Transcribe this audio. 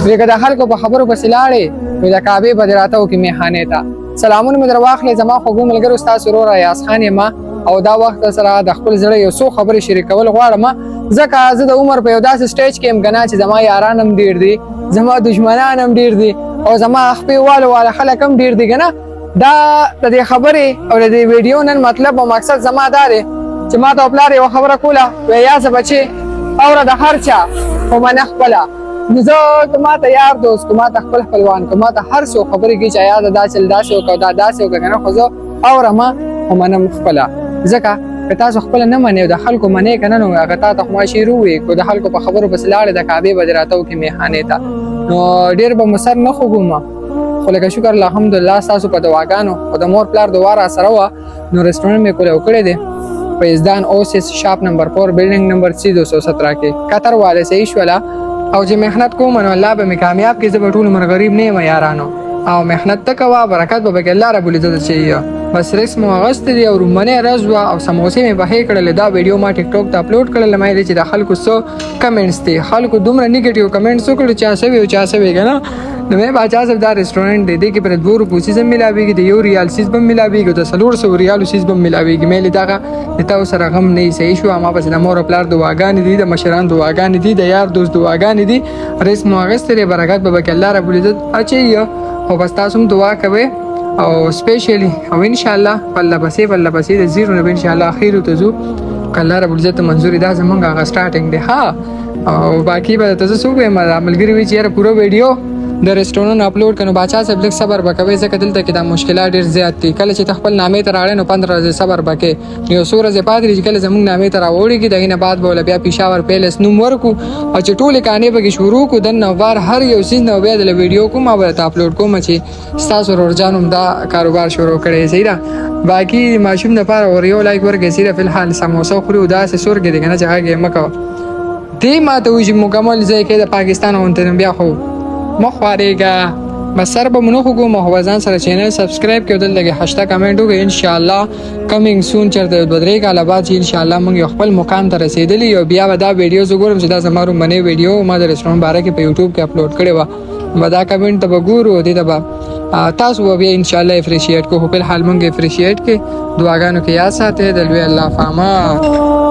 وی که د خلکو په خبرو پسې لاړې وی د کعبې به دې راته وکړي میخانې ته. سلامونه مې در واخلې زما خوږو ملګرو، ستاسو ورور ایاز خان یم او دا وخت سره د خپل زړه یو څو خبرې شریکول غواړم، ځکه زه د عمر په یو داسې سټیج کې یم ګنه چې زما یاران هم ډېر دي، زما دشمنان هم ډېر دي او زما خپې واله خلک هم ډېر دي ګنه. دا د دې خبرې او د دې ویډیو نن مطلب او مقصد زما دا دی چې ما ته پلار یو خبره کوله، وی یازه بچې اوره د هر چا خو منه خپله. نو زه که ما ته یار دوست، که ما ته خپل خپلوان، که ما ته هر څوک خبرې کوي چې یاده دا چل داسې وکړه دا داسې وکړه که نه، خو زه اورم خو منم خپله. ځکه که تاسو خپله نه منئ او د خلکو منئ که نه نو هغه تا ته خو ما شعر ووایي، که د خلکو په خبرو پسې لاړې د کعبې به دې راته وکړي میخانې ته. نو ډېر به مو سر نه خوږوم، خو لکه شکر الحمدلله ستاسو په دعاګانو او د مور پلار دعا را سره وه نو رسټورنټ مې کولیو کړی دی په یزدان اوسس شاپ نمبر 4 بلډینګ نمبر 217 کې قطر والے صحیح شوله. او چې محنت کوم نو الله به مې کامیاب کړي، زه به ټول عمر غریب نه یم یارانو. او محنت ته کوه برکت به پکې الله رب العزت چي. بس رکس مو اغوستې دي او رومنۍ ورځ وه او سموسې مې پخې کړلې. دا ویډیو ما ټیک ټاک ته اپلوډ کړله. ما یې چې د خلکو څه کمنټس دي، خلکو دومره نیګیټیو کمنټس وکړل چا څه وي او چا څه وي که نه. نو مې باچا صاحب دا رسټورنټ دی، دې کې پر 2 روپو سیز هم ملاویږي، د 1 ریال سیز به هم ملاویږي او د 400 ریالو سیز به هم ملاویږي. مې دغه د تاسو سره غم نه صحیح شو. ما پسې د مور او پلار دعاګانې دي، د مشران دعاګانې دي، د یار دوست دعاګانې دي. رئیس مو اغوستې دی، برکت به پکې الله رب العزت اچوي. او بس تاسو هم دعا کوئ او سپیشلی او ان شاء الله بل پسې د زیرو نه ان شاء الله اخیر ته ځو که الله رب العزت منظوري. دا زمونږ هغه سټارټینګ دی. ها او باقي به تاسو څوک وایم ملګري وي چې یاره پوره ویډیو د رسټورنټ اپلوډ کړو. باچا صاحب لږ صبر به کوئ ځکه دلته کې دا مشکلات ډېر زیات دي. کله چې ته خپل نامې ته راوړې نو 15 ورځې صبر به کوې، یو څو ورځې پاتې دي چې کله زموږ نامې ته راوړېږي د هغې نه بعد به ول بیا پېښور پیلس نوم ورکړو او چې ټولې کانې پکې شروع کړو دننه بار هر یو څیز نه بیا د ویډیو کوم او ورته اپلوډ کوم چې ستاسو ورور هم دا کاروبار شروع کړی. صحیح ده. باقي ماشوم دپاره ور یو لایک ورکړئ. صرف فلحال سموسه خوري او داسې سورګې دی که نه چې غږ یې مه کوه. دې ما ته وایي چې مکمل ځای کې د پاکستان غوندې بیا خو مه خوارېږه. بس سر به مو نه خوږوم او ځان سره چینل سبسکرایب کړئ او دلته کې هشته کمنټ وکړئ. انشاءالله کمینګ سون چېرته 2-3 کاله بعد چې انشاءالله موږ یو خپل مقام ته رسېدلي یو. بیا به دا ویډیو زه ګورم چې دا زما رومنۍ ویډیو ما د رسټورنټ باره کې په یوټیوب کې اپلوډ کړې وه، به دا کمنټ ته به ګورو، دې ته به تاسو به بیا انشاءالله اپریشیټ کوو. خو فلحال موږ اپریشیټ کې دعاګانو کې یاد ساتئ. د لوی الله په امان.